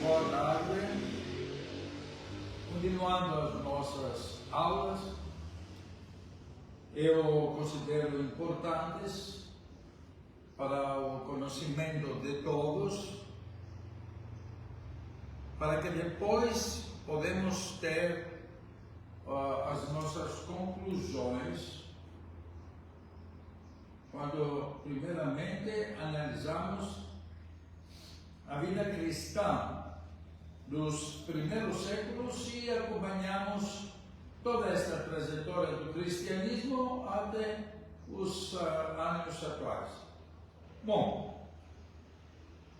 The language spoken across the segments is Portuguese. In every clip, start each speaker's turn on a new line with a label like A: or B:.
A: boa tarde. Continuando as nossas aulas, eu considero importantes para o conhecimento de todos, para que depois podemos ter as nossas conclusões, quando primeiramente analisamos a vida cristã dos primeiros séculos e acompanhamos toda esta trajetória do cristianismo até os anos atuais. Bom,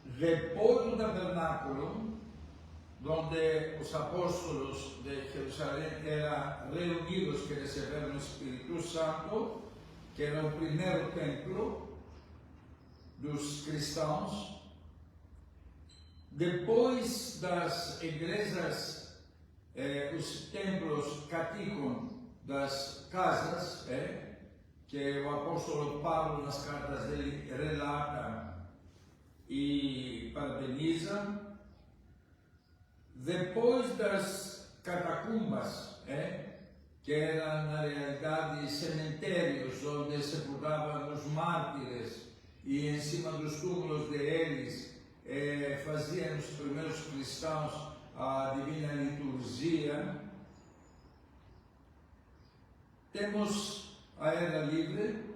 A: depois do tabernáculo, onde os apóstolos de Jerusalém eram reunidos que receberam o Espírito Santo, que era o primeiro templo dos cristãos. Depois das igrejas, os templos caticum das casas, que o apóstolo Paulo nas cartas dele relata e parabeniza. Depois das catacumbas, que eram na realidade cemitérios onde sepultavam os mártires e em cima dos túmulos deles faziam os primeiros cristãos a divina liturgia. Temos a Era Livre,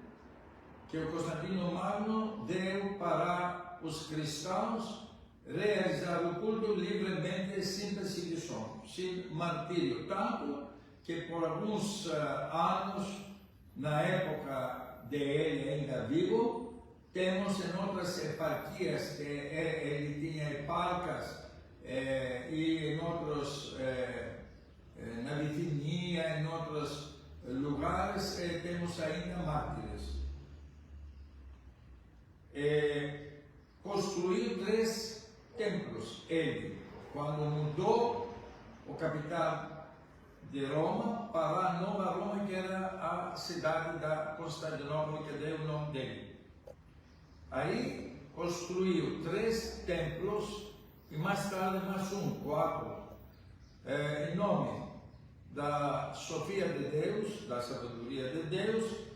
A: que o Constantino Magno deu para os cristãos realizar o culto livremente, sem perseguição, sem martírio, tanto que por alguns anos, na época de ele ainda vivo, temos em outras eparquias que ele tinha eparcas e em outros, na Bitinia, em outros lugares, temos ainda mártires. Construiu 3 templos, ele, quando mudou o capital de Roma para a Nova Roma, que era a cidade da Constantinopla, que deu o nome dele. Aí construiu 3 templos e mais tarde mais 4, em nome da Sofia de Deus, da sabedoria de Deus,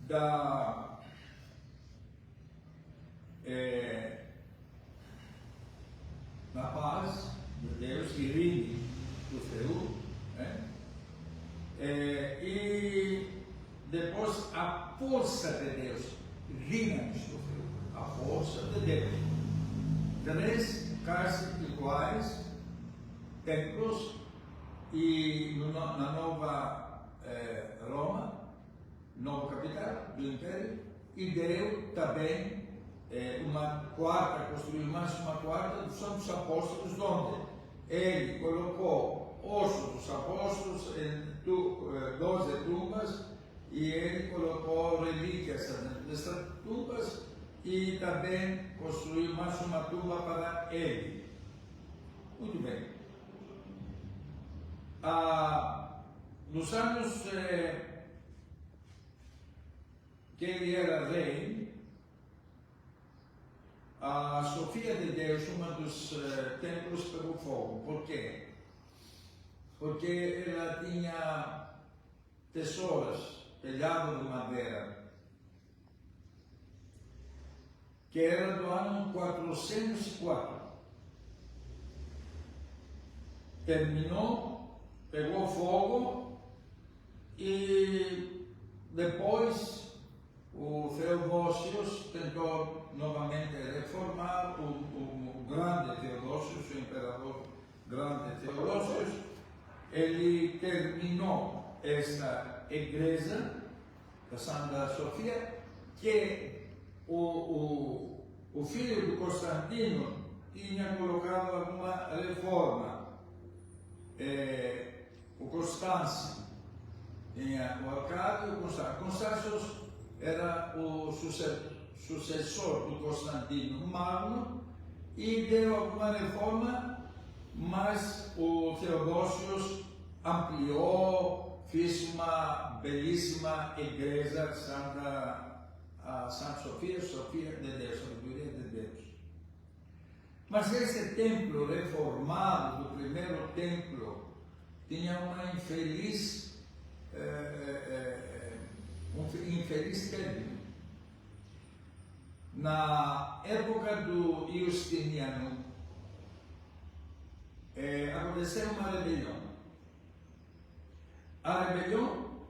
A: da paz de Deus, Irene do Feu, e depois a força de Deus, Rinas do Feu, a força de Deus. 3 casas iguais, templos, e na nova Roma, nova capital do Império, e deu também uma 4ª, construiu mais uma 4ª, são os apóstolos, onde ele colocou ossos dos apóstolos em 12 tumbas, e ele colocou relíquias dentro dessas tumbas, e também construiu mais uma tumba para ele. Muito bem. Nos anos que ele era rei, a Sofia de Deus, um dos templos, pegou fogo. Por quê? Porque ela tinha tesouras telhado de madeira, que era do ano 404. Terminou, pegou fogo, e depois o Theodosius tentou novamente reformar, o grande Theodosius, o imperador grande Theodosius. Ele terminou esta igreja da Santa Sofia, que o filho do Constantino tinha colocado alguma reforma. O Constâncio tinha o Arcádio, o Constâncio era o sucessor do Constantino Magno e deu alguma reforma, mas o Theodosius ampliou, fez uma belíssima igreja, Santa Sofia, Sofia de Deus, sabedoria de Deus. Mas esse templo reformado do primeiro templo tinha uma infeliz, um infeliz término. Na época do Justiniano, aconteceu uma rebelião. A rebelião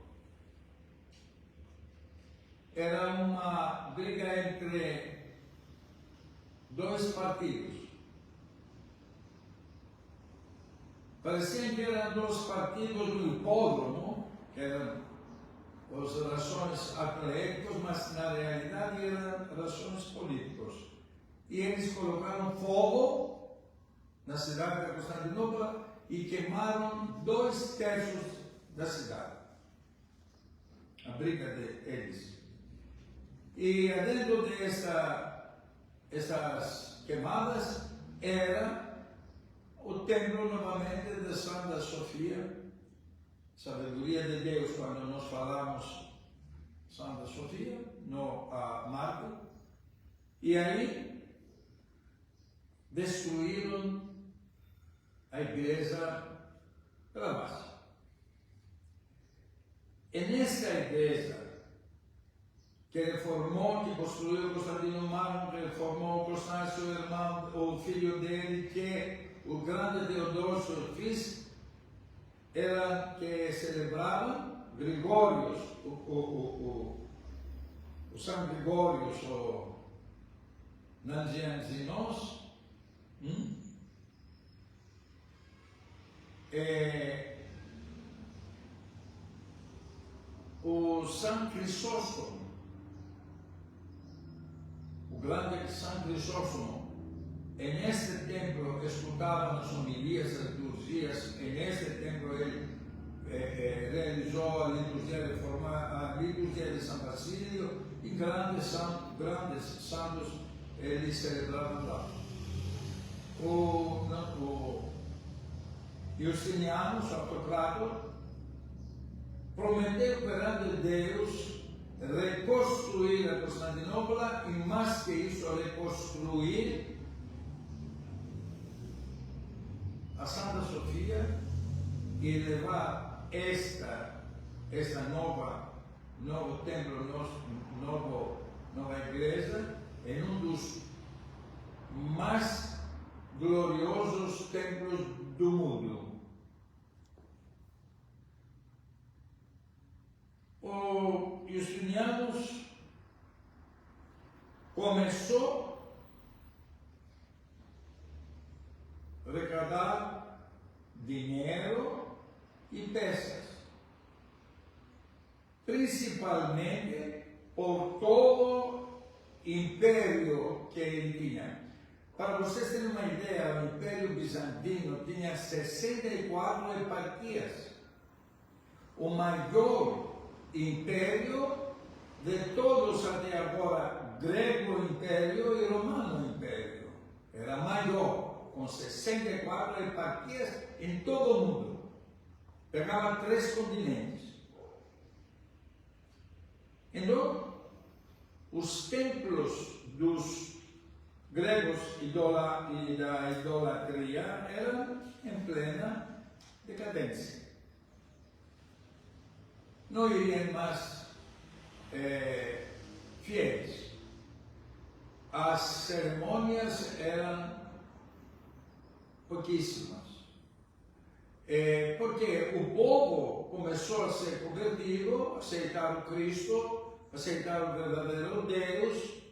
A: era uma briga entre dois partidos. Parecia que eram dois partidos do hipódromo, que eram as relações atléticas, mas na realidade eram relações políticas. E eles colocaram fogo na cidade de Constantinopla e queimaram 2/3 da cidade. A briga deles. E dentro dessas queimadas era o templo novamente de Santa Sofia, sabedoria de Deus, quando nós falamos Santa Sofia, no Marte, e aí destruíram a igreja pela base. E nessa igreja que reformou, que construiu Constantino Magno, que reformou Constâncio, o irmão, o filho dele, que o grande Teodósio fez, era que celebravam Gregórios, o São Gregórios, o Nazianzinos, o São Crisóstomo, o grande São Crisóstomo. E neste templo escutavam as homilias, as liturgias, e neste templo ele realizou a liturgia reformada, a liturgia de São Basílio, e grandes santos eles celebravam lá. O Justiniano, autocrato, prometeu perante Deus reconstruir a Constantinopla, e mais que isso, reconstruir a Santa Sofia e levar esta novo templo, nova igreja, em um dos mais gloriosos templos do mundo. O Justiniano começou a arrecadar dinheiro e peças, principalmente por todo o império que ele tinha. Para vocês terem uma ideia, o Império Bizantino tinha 64 eparquias, o maior império de todos até agora, grego império e romano império. Era maior, com 64 eparquias em todo o mundo. Pegava 3 continentes. Então, os templos dos gregos e da idolatria eram em plena decadência. Não iriam mais fiéis. As cerimônias eram pouquíssimas. Porque o povo começou a ser convertido, aceitar o Cristo, aceitar o verdadeiro Deus,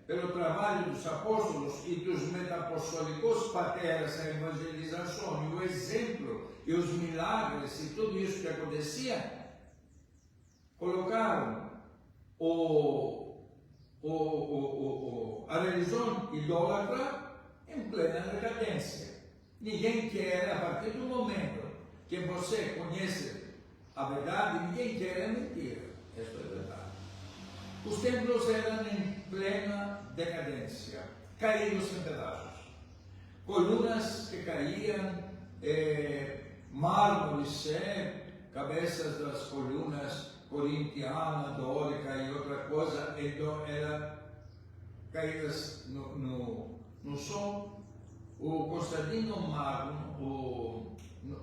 A: pelo trabalho dos apóstolos e dos metapostólicos pateras, a evangelização e o exemplo e os milagres e tudo isso que acontecia, colocaram a religião idólatra em plena decadência. Ninguém quer, a partir do momento que você conhece a verdade, ninguém quer a mentira. Isso é verdade. Os templos eram em plena decadência, caídos em pedaços. Colunas que caíam, mármores, cabeças das colunas corintiana, dórica e outra coisa, então eram caídas no chão o Constantino Magno,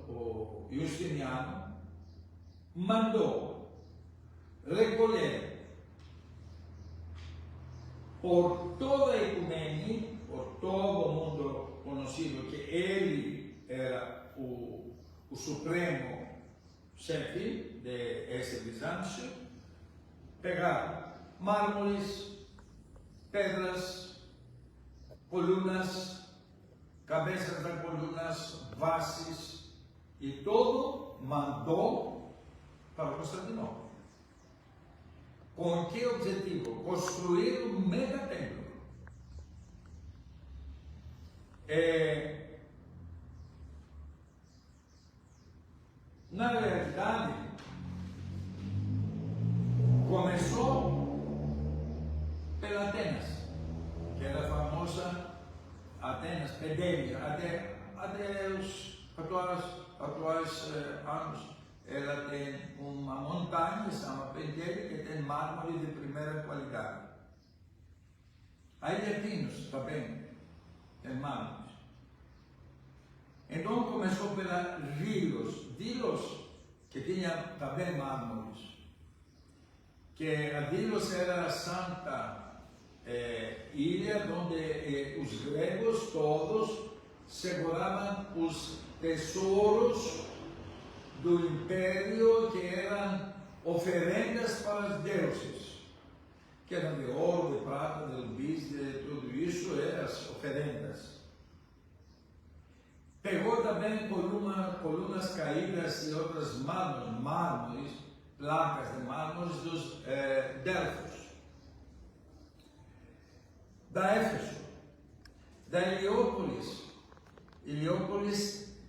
A: o Justiniano, mandou recolher por toda a ecumene, por todo o mundo conhecido que ele era o supremo chefe de esse Bizâncio, pegar mármores, pedras, colunas, cabeças das colunas, vases e tudo mandou para Constantinopla. Com que objetivo? Construir um megatemplo. Na realidade, começou pela Atenas, que era a famosa Atenas, Pedélia, até os atuais anos. Ela tem uma montanha, se chama Pedélia, que tem mármore de primeira qualidade. A Ilha Pinos também tem mármores. Então começou pela Vilos, que tinha também mármores. Que a Vilos era a santa ilha onde os gregos todos seguravam os tesouros do império, que eram oferendas para os deuses, que eram de ouro, de prata, de rubis, de tudo isso, eram as oferendas. Pegou também colunas caídas e outras mármores, placas de mármores dos Delfos, da Éfeso, da Heliópolis,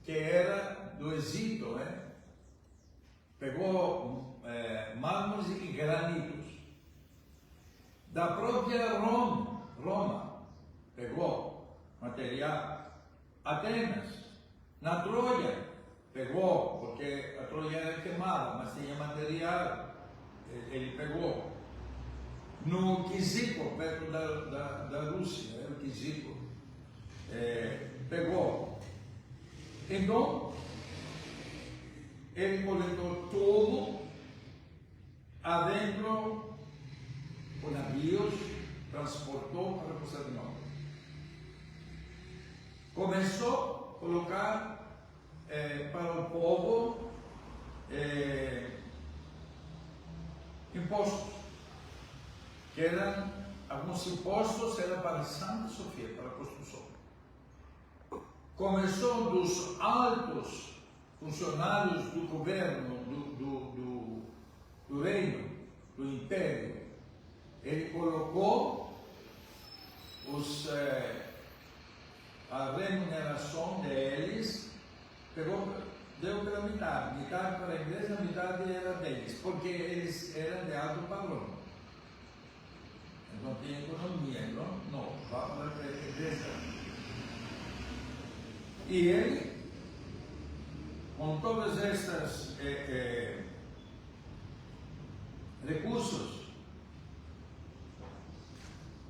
A: que era do Egito, pegou mármores e granitos. Da própria Roma, pegou material. Atenas, na Troia, pegou, porque a Troia era queimada, mas tinha material, ele pegou. No Quisico, perto da Rússia, o Quisico, pegou. Então, ele coletou tudo adentro com navios, transportou para Constantinopla. Começou a colocar para o povo impostos, que eram, alguns impostos eram para Santa Sofia, para a construção. Começou dos altos funcionários do governo, do reino, do império. Ele colocou a remuneração deles, deu pela metade para a igreja, a metade era deles, porque eles eram de alto padrão. Não tinha economia, não, vá para a igreja. E ele, com todos estes recursos,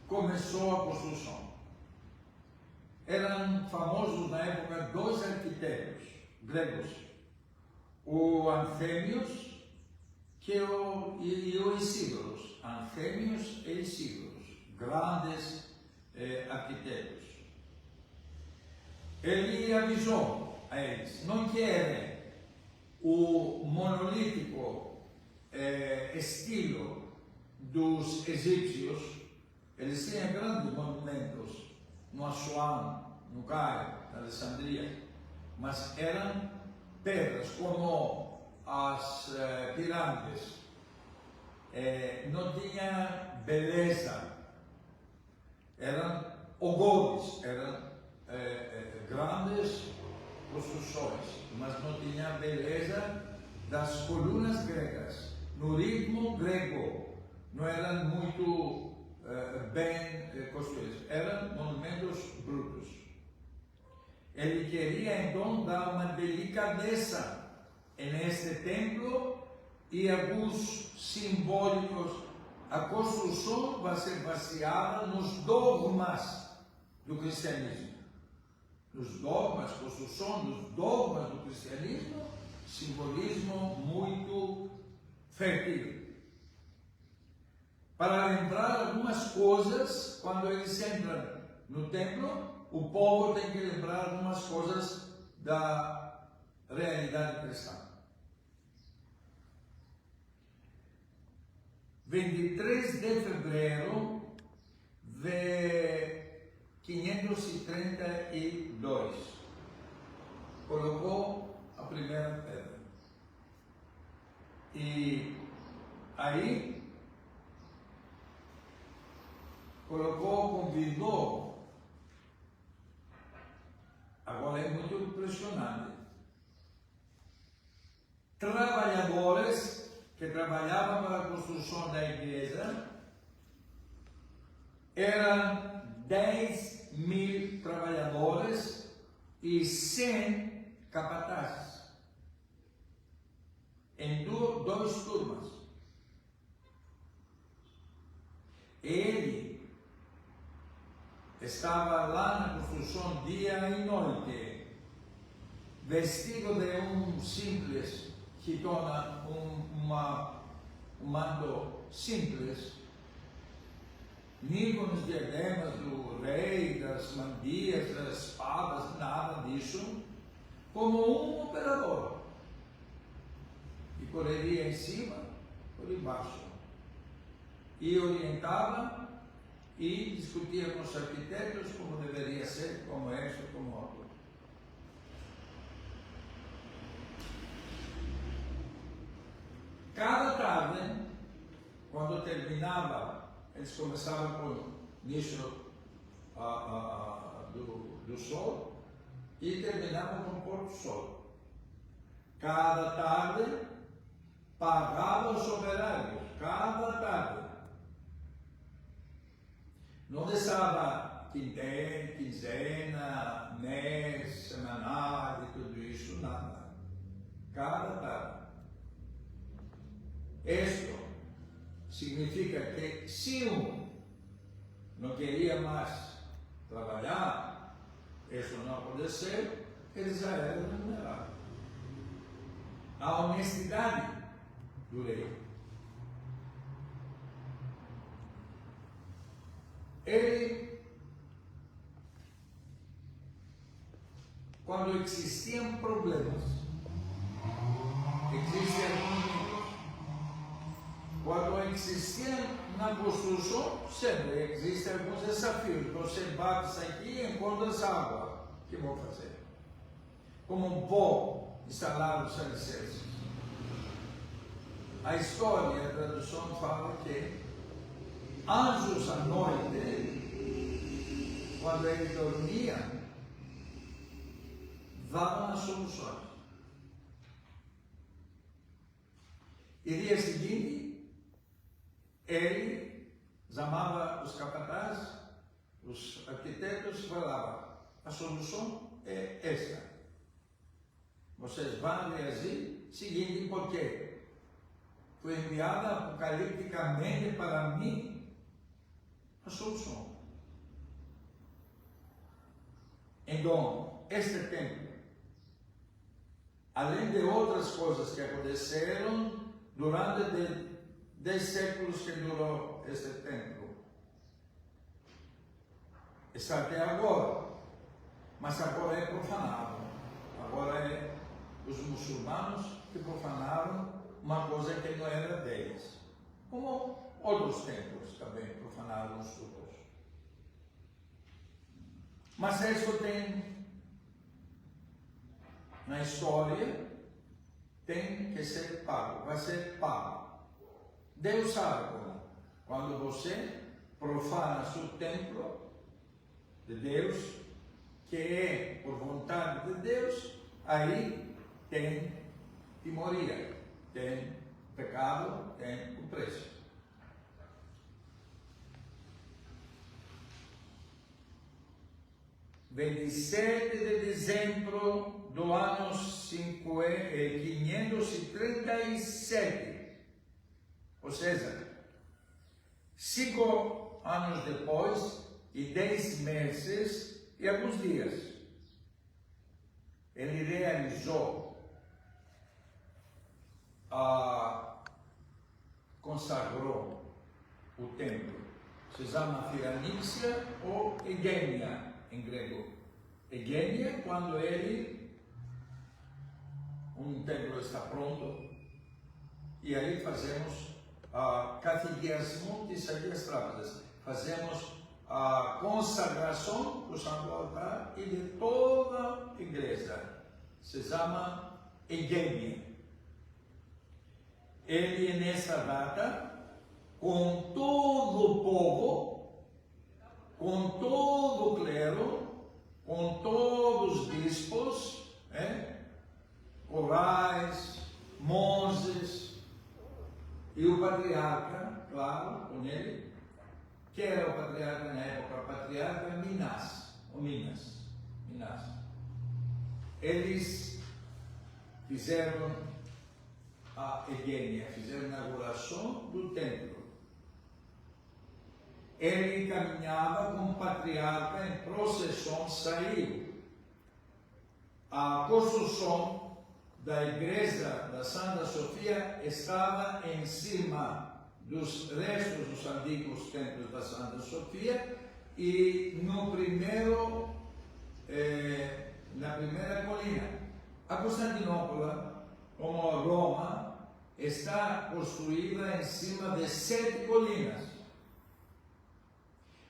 A: começou a construção. Eram famosos na época dois arquitetos gregos, o Anthemios e o Isídoros. Anthemios e Isídoros, grandes arquitetos. Ele avisou a eles: não querem o monolítico estilo dos egípcios. Eles tinham grandes monumentos no Assuã, no Cairo, na Alexandria, mas eram pedras como as pirâmides. Não tinha beleza, eram ogões, eram grandes construções, mas não tinha beleza das colunas gregas, no ritmo grego, não eram muito bem construídos, eram monumentos brutos. Ele queria então dar uma delicadeza neste templo e alguns simbólicos. A construção vai ser baseada nos dogmas do cristianismo. dos dogmas, construção dos dogmas do cristianismo, simbolismo muito fértil. Para lembrar algumas coisas, quando eles entram no templo, o povo tem que lembrar algumas coisas da realidade cristã. 23 de fevereiro de 532, colocou a primeira pedra. E aí, convidou, agora é muito impressionante, trabalhadores que trabalhavam para a construção da igreja, eram 10.000 trabalhadores e 100 capatazes, em duas turmas. Ele estava lá na construção dia e noite, vestido de um simples, que torna um mando simples, nem com os diademas do rei, das mandias, das espadas, nada disso, como um operador. E correria em cima, por embaixo. E orientava e discutia com os arquitetos como deveria ser, como este, como outro. Cada tarde, quando terminava, eles começavam com o início do sol e terminavam com o pôr do sol. Cada tarde, pagava os operários, cada tarde. Não deixava quinzena, mês, semanal e tudo isso, nada. Cada tarde. Isto significa que se um não queria mais trabalhar, isso não aconteceu, ele já era remunerado. A honestidade do rei. Ele, quando existiam problemas, quando existia na construção, sempre existem alguns desafios. Você bate aqui e encontra água. O que vou fazer? Como vou instalar os alicerces? A história, a tradução fala que anjos à noite, quando ele dormia, davam as soluções. E dia seguinte, ele chamava os capatazes, os arquitetos, falava: a solução é esta. Vocês vão reagir seguinte, porque foi enviada apocalipticamente para mim a solução. Então, este tempo, além de outras coisas que aconteceram durante 10 séculos que durou este templo, está até agora, mas agora é profanado. Agora é os muçulmanos que profanaram uma coisa que não era deles, como outros templos também profanaram os outros. Mas isso tem, na história, tem que ser pago, vai ser pago. Deus sabe como. Quando você profana o templo de Deus, que é por vontade de Deus, aí tem timoria, tem pecado, tem o preço. – 27 de dezembro do ano 537, ou seja, 5 anos depois e 10 meses e alguns dias. realizou, consagrou o templo. Se chama Fianícia ou Egênia em grego. Egênia, quando um templo está pronto, e aí fazemos catequismo de Saídas Trávidas. Fazemos a consagração do Santo Altar e de toda a igreja. Se chama Egênia. Ele, nessa data, com todo o povo, com todo o clero, com todos os bispos, corais, monges, e o patriarca, claro, com ele, que era o patriarca na época, o patriarca Minas. Eles fizeram a Egênia, fizeram a inauguração do templo. Ele caminhava com o patriarca em procissão, saiu. A construção da igreja da Santa Sofia estava em cima dos restos dos antigos templos da Santa Sofia e na primeira colina. A Constantinopla, como a Roma, está construída em cima de 7 colinas.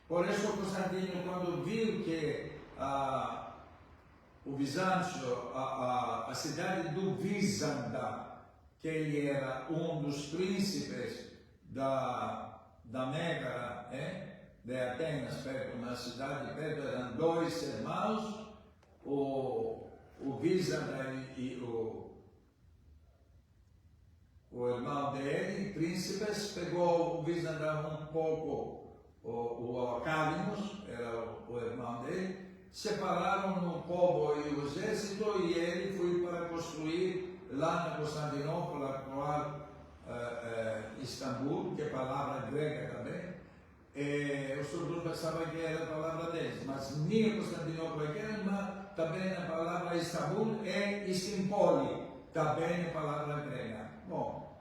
A: Por isso, Constantino, quando viu que o Bizâncio, a cidade do Visanta, que ele era um dos príncipes da Mégara, de Atenas, perto, na cidade perto, eram 2 irmãos, o Visanta e o irmão dele, príncipes, pegou o Visanta um pouco, o Callimos, era o irmão dele, separaram o povo e o exército e ele foi para construir lá na Constantinopla, atual Istambul, que é palavra grega também. Os turcos pensavam que era a palavra deles, mas nem a Constantinopla é grega, mas também a palavra Istambul é Istimpoli, também a palavra grega. Bom,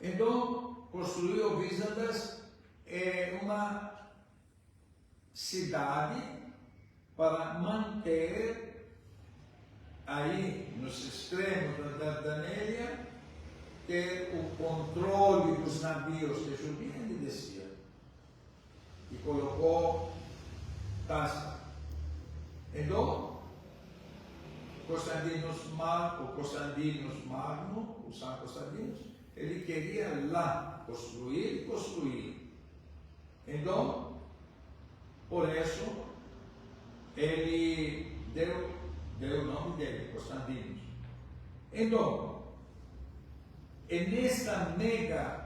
A: então construiu Bizantas, uma cidade para manter aí nos extremos da Dardanélia, ter o controle dos navios que subiam e desciam. E colocou taça. Então, Constantinos Magno, o São Constantinos, ele queria lá construir. Então, por isso, ele deu o nome dele, Constantinos. Então, nesta mega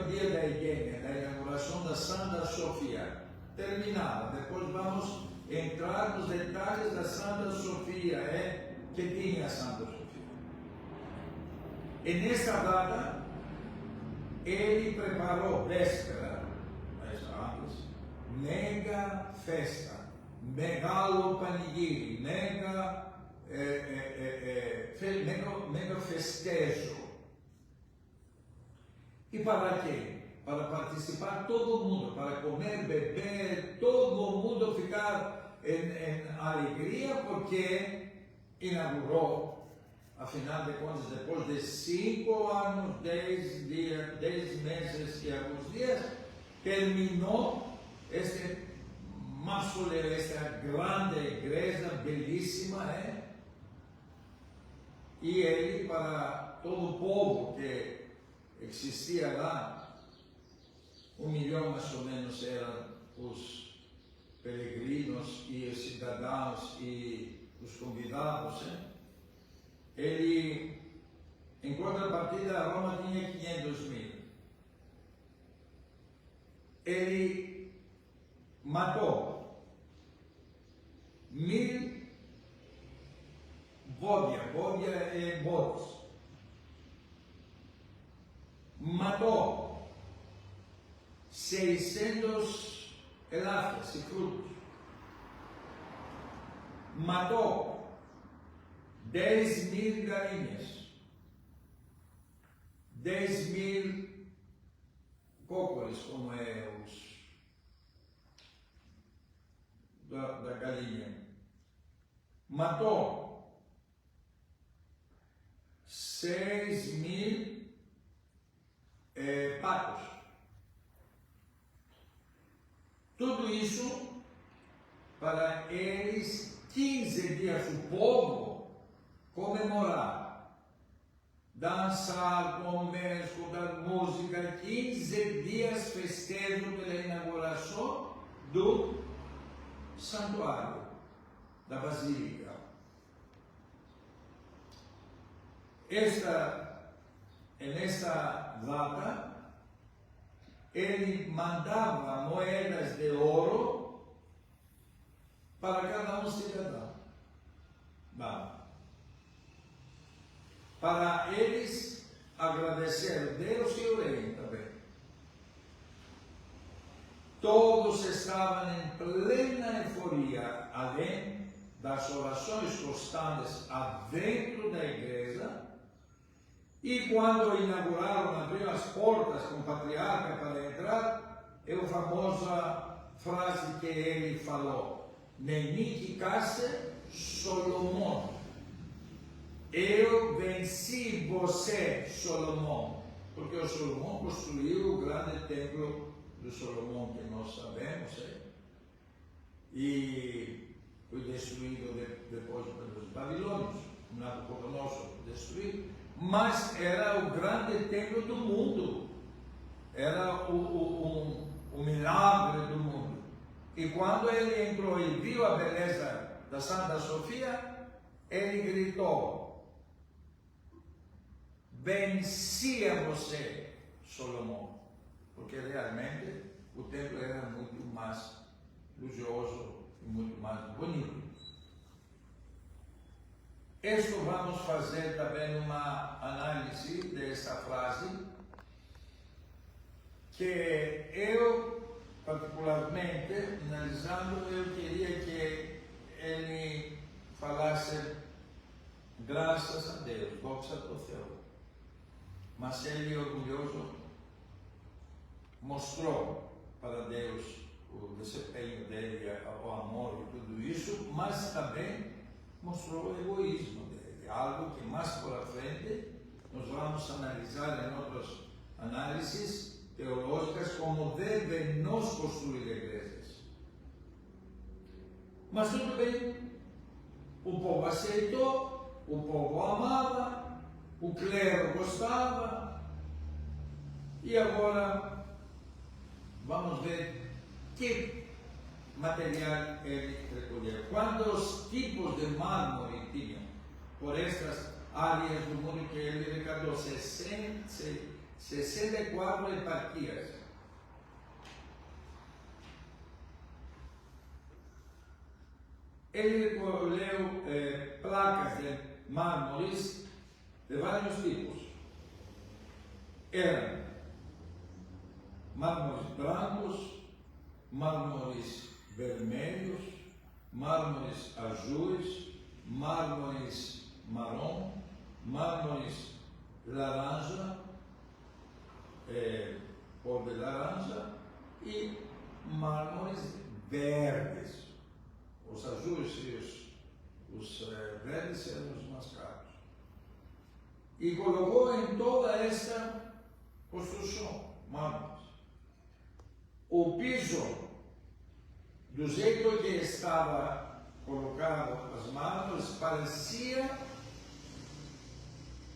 A: dia da Egênia, da inauguração da Santa Sofia, terminada, depois vamos entrar nos detalhes da Santa Sofia, que tinha a Santa Sofia. E nesta data, ele preparou véspera, mas antes, mega festa, megalo panigiri, mega festejo. E para quê? Para participar todo mundo, para comer, beber, todo mundo ficar em alegria, porque inaugurou, afinal de contas, depois de 5 anos, 10 meses e alguns dias, terminou esta grande igreja, belíssima, E ele, para todo o povo que existia lá, 1 milhão mais ou menos eram os peregrinos e os cidadãos e os convidados. Ele, em contrapartida, Roma tinha 500 mil. Ele matou 1000 bodia é bodes. Matou 600 elafas e frutos. Matou 10.000 galinhas, 10.000 cócoras, como é os da galinha. Matou 6.000 patos. Tudo isso para eles 15 dias o povo comemorar, dançar, comer, escutar música, 15 dias festejo pela inauguração do santuário, da Basílica. Nessa data, ele mandava moedas de ouro para cada cidadão. Para eles agradecer a Deus e o rei também. Todos estavam em plena euforia, além das orações constantes adentro da igreja. E quando inauguraram, abriram as portas com o patriarca para entrar, é a famosa frase que ele falou: Nenique-casse Solomão, eu venci você, Solomão, porque o Solomão construiu o grande templo do Solomão que nós sabemos, e foi destruído depois pelos babilônios. Nabucodonosor destruído, mas era o grande templo do mundo, era o milagre do mundo. E quando ele entrou e viu a beleza da Santa Sofia, ele gritou: vencia você, Solomão, porque realmente o templo era muito mais luxuoso e muito mais bonito. Isto vamos fazer também uma análise dessa frase, que eu, particularmente, analisando, eu queria que ele falasse graças a Deus, doxa teu Deus. Mas ele, orgulhoso, mostrou para Deus o desempenho dele, o amor e tudo isso, mas também mostrou o egoísmo dele, algo que mais por frente nós vamos analisar em outras análises teológicas, como devem nós construir igrejas. Mas tudo bem, o povo aceitou, o povo amava, o clero gostava, e agora vamos ver que material ele recolheu. Quantos tipos de mármore tinham por estas áreas do mundo que ele arrecadou? 64 eparquias. Ele recolheu placas de mármores de vários tipos. Eram mármores brancos, mármores vermelhos, mármores azuis, mármores marrom, mármores laranja, cor de laranja, e mármores verdes. Os azuis e os verdes eram os mais caros. E colocou em toda esta construção mármores. O piso, do jeito que estava colocado as mármores, parecia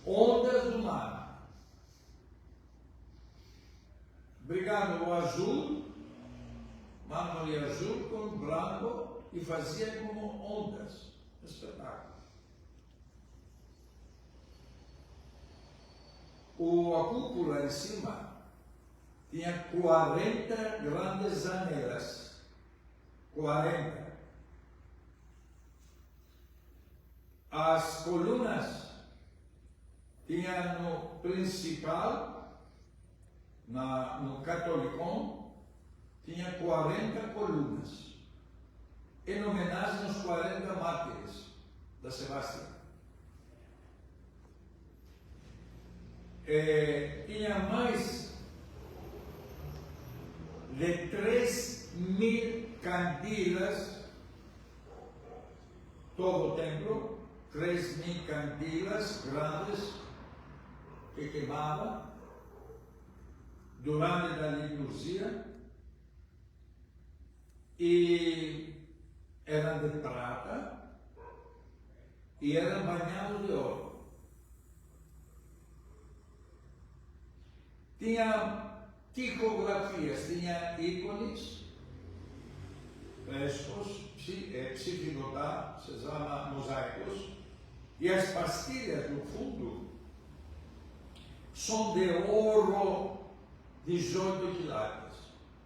A: ondas do mar. Brigando o azul, mármore azul com branco, e fazia como ondas. Espetáculo. A cúpula em cima tinha 40 grandes janelas. 40. As colunas tinham no principal, no catolicão, tinha 40 colunas, em homenagem aos 40 mártires da Sebastião. tinha mais de 3.000 candelas, todo o templo, 3.000 candelas grandes que queimavam durante a liturgia, e eram de prata e eram banhados de ouro. Tinha tipografias, tinha ícones, frescos, psiquidotá, se chama mosaicos, e as pastilhas no fundo são de ouro 18 quilates,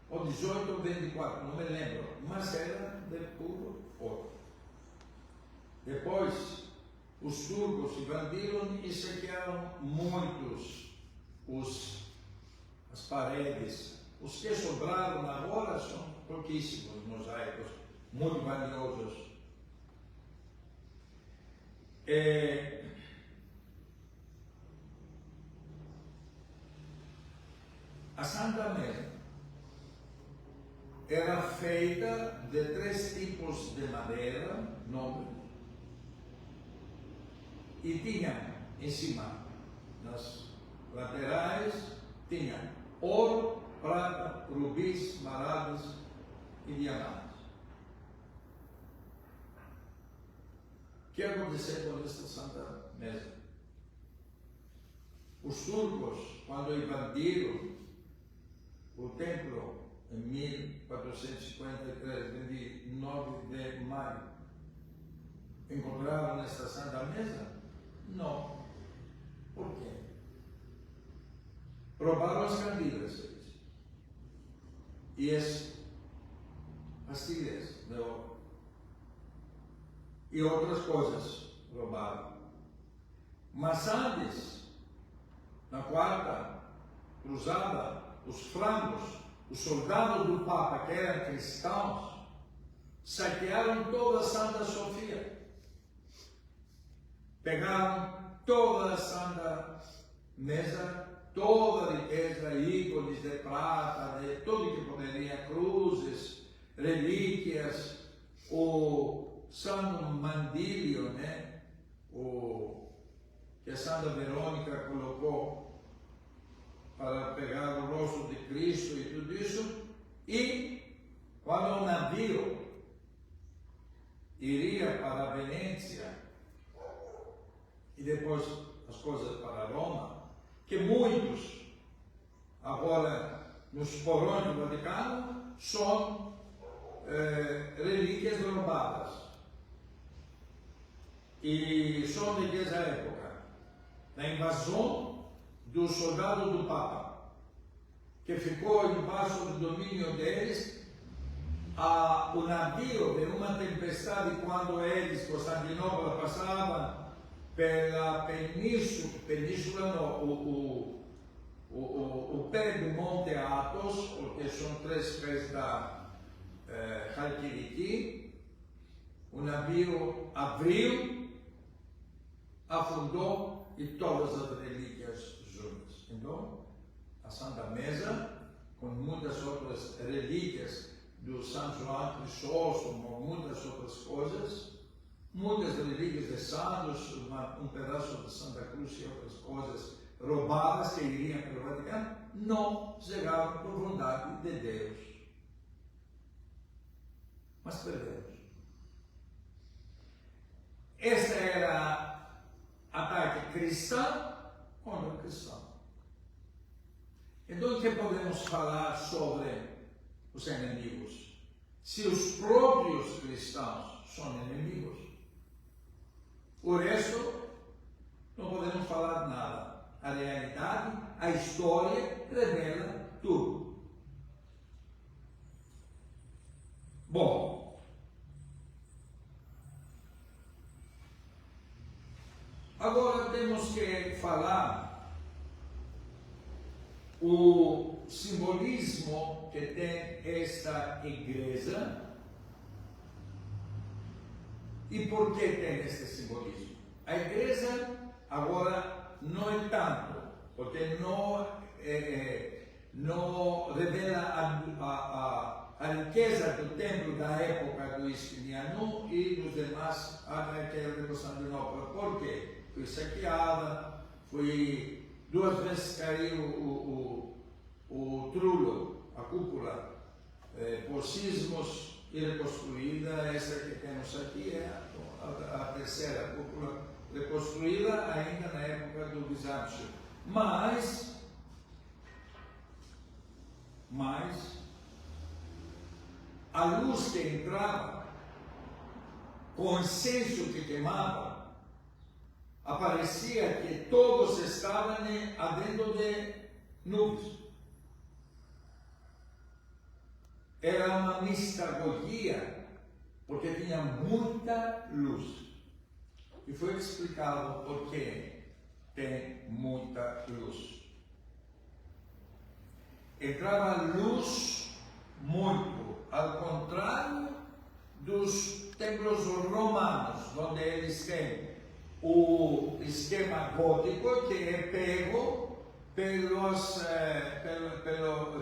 A: ou 18 ou 24, não me lembro, mas era de puro ouro. Depois, os turcos invadiram e saquearam muitos as paredes. Os que sobraram agora são pouquíssimos mosaicos, muito valiosos. A Santa Mesa era feita de 3 tipos de madeira nobre e tinha em cima, nas laterais, tinha ouro, prata, rubis, esmeraldas e diamantes. O que aconteceu com esta Santa Mesa? Os turcos, quando invadiram o templo em 1453, 29 de maio, encontraram esta Santa Mesa? Não. Por quê? Roubaram as candelas e as pastilhas de ouro e outras coisas roubaram. Mas antes, na quarta cruzada, os francos, os soldados do Papa, que eram cristãos, saquearam toda a Santa Sofia. Pegaram toda a Santa Mesa, toda a riqueza, ícones de prata, de tudo que poderia, cruzes, relíquias, o Santo Mandílio, né? Que a Santa Verônica colocou para pegar o rosto de Cristo e tudo isso. E quando o navio iria para a Venezia e depois as coisas para Roma, que muitos agora nos porões do Vaticano são relíquias roubadas e são de que época, da invasão dos soldados do Papa, que ficou embaixo do domínio deles. O navio de uma tempestade, quando eles, Constantinopla, passavam pela península não, o pé do Monte Athos, porque são 3 pés da Chalkidiki, o navio abriu, afundou e todas as relíquias juntas. Então, a Santa Mesa, com muitas outras relíquias do São João Crisóstomo, muitas outras coisas, muitas relíquias de santos, um pedaço de Santa Cruz e outras coisas roubadas que iriam para o Vaticano, não chegaram por vontade de Deus. Mas perdemos. Esta era ataque cristão contra cristão. Então, o que podemos falar sobre os inimigos? Se os próprios cristãos são inimigos, o resto não podemos falar nada. A realidade, a história revela tudo. Bom, agora temos que falar o simbolismo que tem esta igreja e por que tem este simbolismo. A igreja agora não é tanto porque não revela a riqueza do templo da época do Justiniano e dos demais aquela de Constantinopla. Por quê? Foi saqueada, foi 2 vezes caiu o trulo, a cúpula, por sismos e reconstruída. Essa que temos aqui é a terceira cúpula reconstruída ainda na época do Bizâncio. Mas a luz que entrava, com o incenso que queimava, aparecia que todos estavam adentro de nuvens. Era uma mistagogia, porque tinha muita luz. E foi explicado por que tem muita luz. Entrava luz muito, ao contrário dos templos romanos, onde eles têm o esquema gótico, que é pego pelo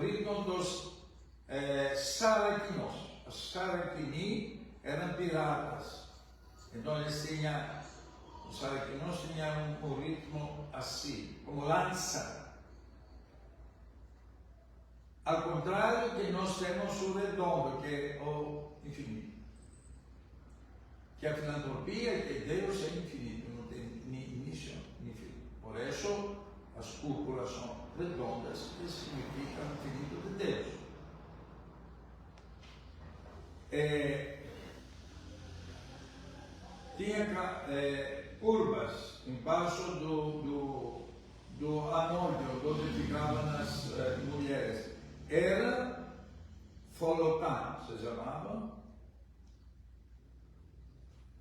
A: ritmo dos sarraquinos. Os sarraquini eram piratas, então eles tinham, os sarraquinos tinham um ritmo assim, como lança. Ao contrário que nós temos o redondo, que é o infinito. Que a filantropia, que Deus é infinito, não tem nem início nem fim. Por isso, as cúpulas são redondas, que significa o infinito de Deus. Tinha curvas embaixo do anódio, onde ficavam as mulheres. Era folotã, se chamava,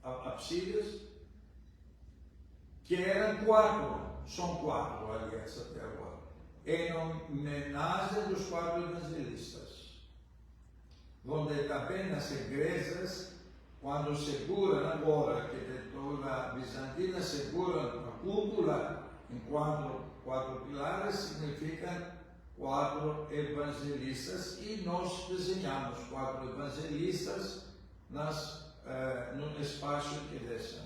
A: absides, que eram 4, são 4, aliás, até agora, em homenagem dos 4 evangelistas, onde também nas igrejas, quando seguram agora, que de toda a Bizantina seguram a cúpula, enquanto 4 pilares significam 4 evangelistas, e nós desenhamos 4 evangelistas no espaço que deixa.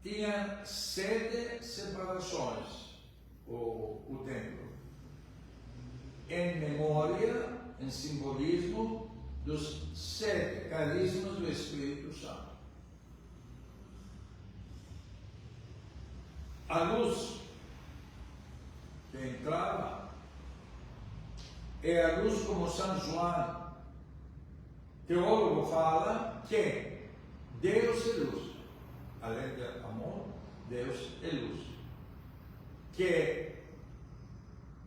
A: Tinha 7 separações o templo, em memória, em simbolismo dos 7 carismas do Espírito Santo. A luz que entrava é a luz como São João, teólogo, fala que Deus é luz. Além de amor, Deus é luz. Que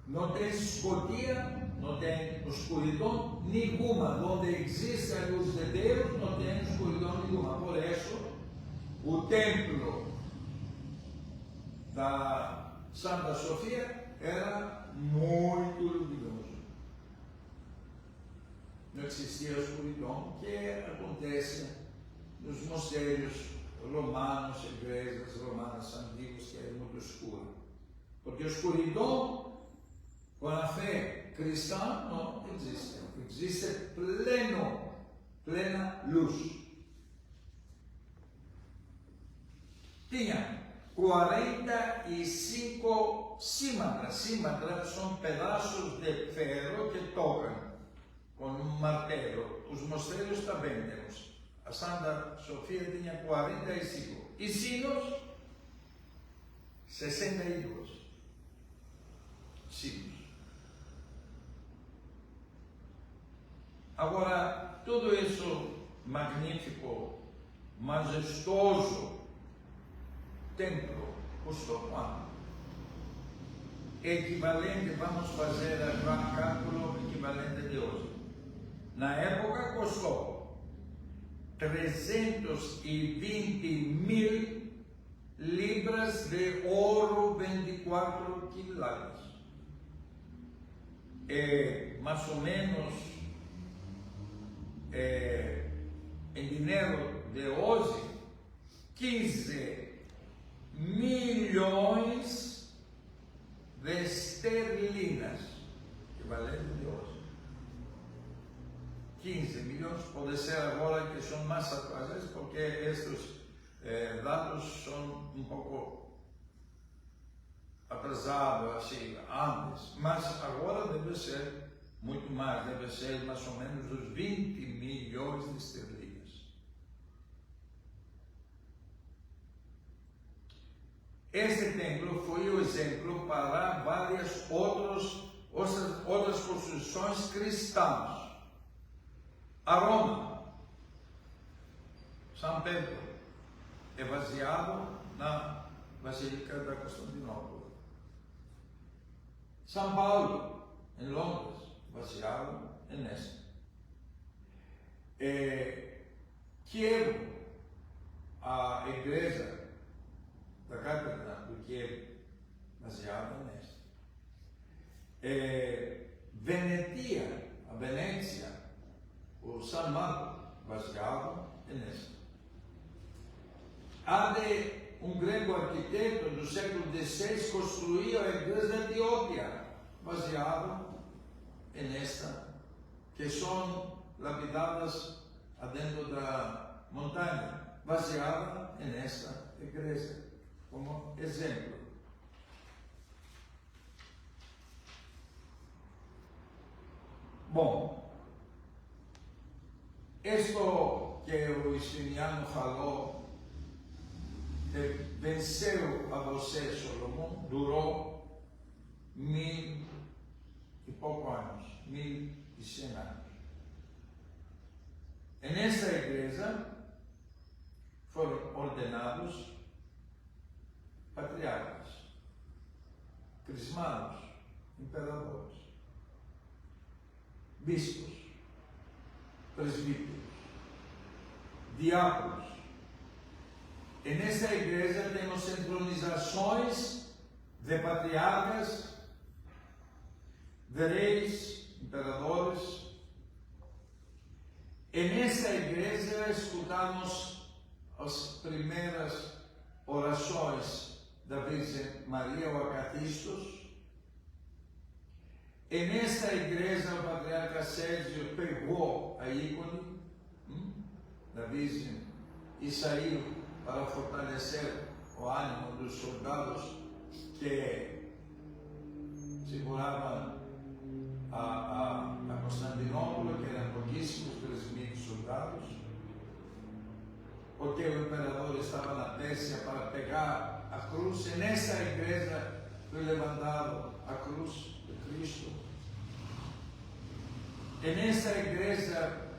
A: não tem escuridão, não tem escuridão nenhuma. Onde existe a luz de Deus, não tem escuridão nenhuma. Por isso, o templo da Santa Sofia era muito luminoso. Não existia escuridão, que acontece nos mosteiros romanos, igrejas romanas antigas, que é muito escuro. Porque a escuridão, com a fé cristã, não existe. Existe plena luz. Tinha 45 símatras. Símatras são pedaços de ferro que tocam com um martelo. Os mosteiros também temos. A Santa Sofia tinha 45. E sinos, 62. Sinos. Agora, tudo isso magnífico, majestoso templo custou quanto? Equivalente, vamos fazer o cálculo equivalente de hoje. Na época custou 320.000 libras de ouro, 24 quilates. É mais ou menos, em dinheiro de hoje, 15 milhões de esterlinas, equivalente de hoje. 15 milhões, pode ser agora que são mais atuais, porque estes dados são um pouco atrasados, assim, antes, mas agora deve ser muito mais, deve ser mais ou menos os 20 milhões de esterlinas. Este templo foi o exemplo para várias outras construções cristãs. A Roma, São Pedro, é baseado na Basílica da Constantinopla. São Paulo, em Londres, baseado nesta. Kiev, a igreja da Catedral do Kiev, baseada nesta. Venecia, a Venécia, o São Marco, baseado nesta. Há de um grego arquiteto do século XVI construiu a igreja de Antioquia, baseado nesta, que são lapidadas dentro da montanha, baseada nesta igreja, como exemplo. Bom, isto que o Estiniano falou, venceu a você, Salomão, durou 1000 e poucos anos, 1100 anos. E nessa igreja foram ordenados patriarcas, crismados, imperadores, bispos, presbíteros, diáconos. E nessa igreja temos entronizações de patriarcas, de reis, imperadores. E nessa igreja escutamos as primeiras orações da Virgem Maria, o Acatistos. E nessa igreja o patriarca Sérgio pegou a ícone da Virgem e saiu para fortalecer o ânimo dos soldados que seguravam a Constantinopla, que eram pouquíssimos, 3.000 soldados, porque o imperador estava na Pérsia para pegar a cruz, e nessa igreja foi levantado a cruz de Cristo. E nessa igreja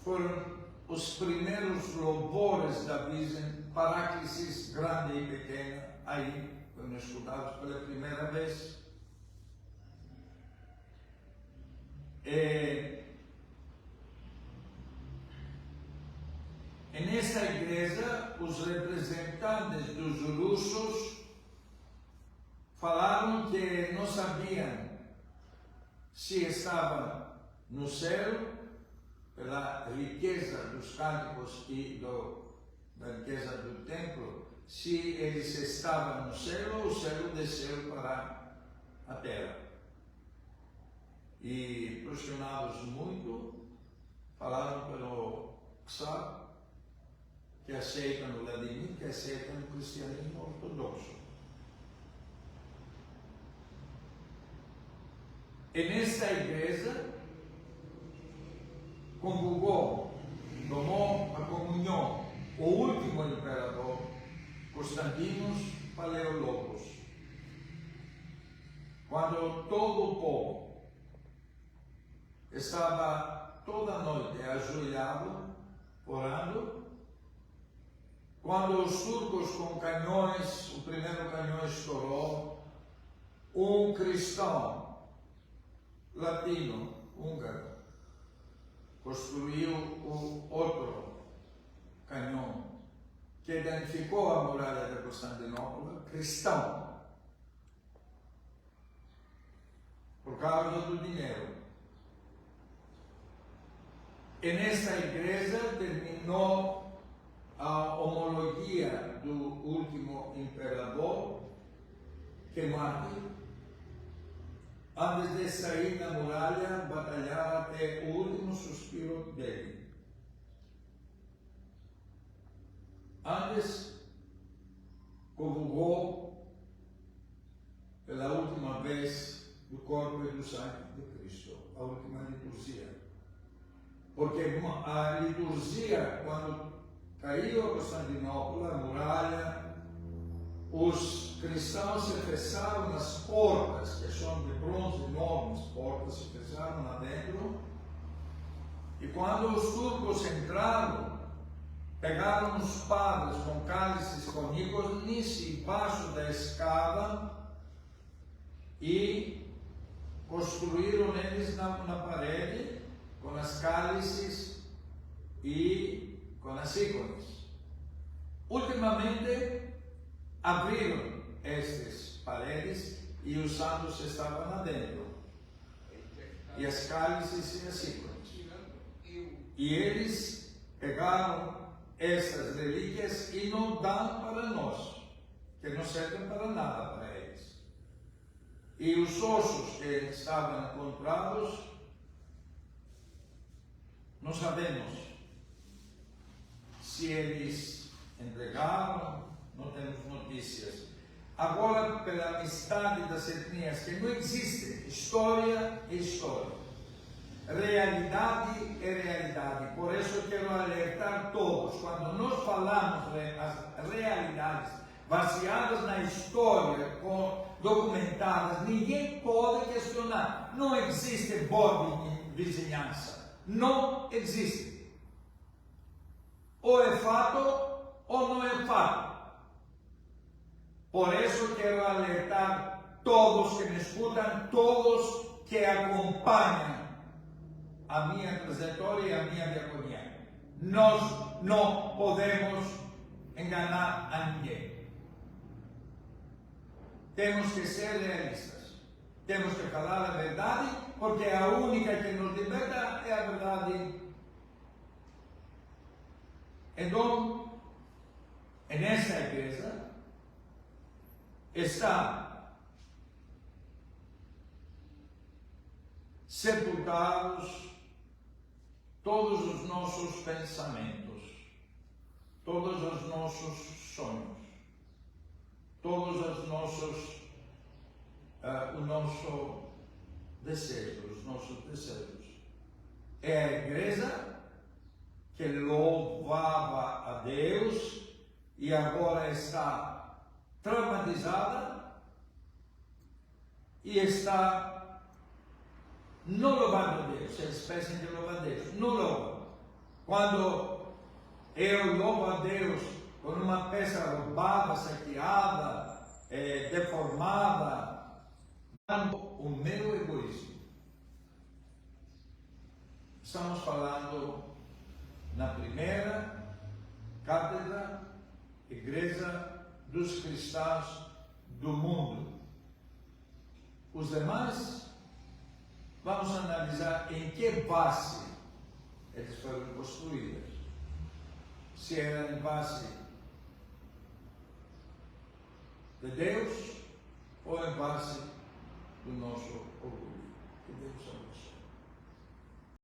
A: foram os primeiros louvores da Virgem, Paráclisis grande e pequena, aí foram escutados pela primeira vez. E nessa igreja, os representantes dos russos falaram que não sabiam se estavam no céu, pela riqueza dos cânticos e da riqueza do templo, se eles estavam no céu ou o céu desceu para a terra. E, pressionados muito, falaram pelo Czar, que aceitam o Vladimir, que aceitam o cristianismo ortodoxo. E nesta igreja, convocou, tomou a comunhão o último imperador, Constantinos Paleologos. Quando todo o povo estava toda noite ajoelhado, orando, quando os turcos com canhões, o primeiro canhão estourou, um cristão latino, húngaro, construiu o outro canhão que identificou a muralha de Constantinopla, cristão, por causa do dinheiro. E nessa igreja terminou a homologia do último imperador, que Marte, antes de sair da muralha, batalhava até o último suspiro dele. Antes, convocou pela última vez do corpo e do sangue de Cristo, a última liturgia. Porque a liturgia, quando caiu a Constantinopla, a muralha, os cristãos se fecharam nas portas, que são de bronze enormes, portas se fecharam lá dentro, e quando os turcos entraram, pegaram os padres com cálices conícolas embaixo da escada e construíram eles na parede com as cálices e com as ícones. Ultimamente abriram estas paredes e os santos estavam lá dentro, e as cálices e as ícones. E eles pegaram essas relíquias e não dão para nós, que não servem para nada para eles. E os ossos que estavam encontrados, não sabemos se eles entregaram, não temos notícias. Agora, pela amizade das etnias, que não existe, história é história. Realidade é realidade. Por isso eu quero alertar todos. Quando nós falamos as realidades baseadas na história, documentadas, ninguém pode questionar. Não existe boa vizinhança. Não existe. Ou é fato ou não é fato. Por isso eu quero alertar todos que me escutam, todos que acompanham a minha trajetória e a minha diaconia. Nós não podemos enganar a ninguém. Temos que ser realistas. Temos que falar a verdade, porque a única que nos liberta é a verdade. Então, nessa igreja está sepultados todos os nossos pensamentos, todos os nossos sonhos, todos os nossos, o nosso desejo, os nossos desejos. É a igreja que louvava a Deus e agora está traumatizada e está não louvando a Deus. Eles pensam de louvar a Deus, não louvam. Quando eu louvo a Deus com uma peça roubada, saqueada, deformada, o meu egoísmo. Estamos falando na primeira cátedra, igreja dos cristãos do mundo. Os demais, vamos analisar em que base eles foram construídos. Se era em base de Deus ou em base do nosso orgulho. Que Deus abençoe.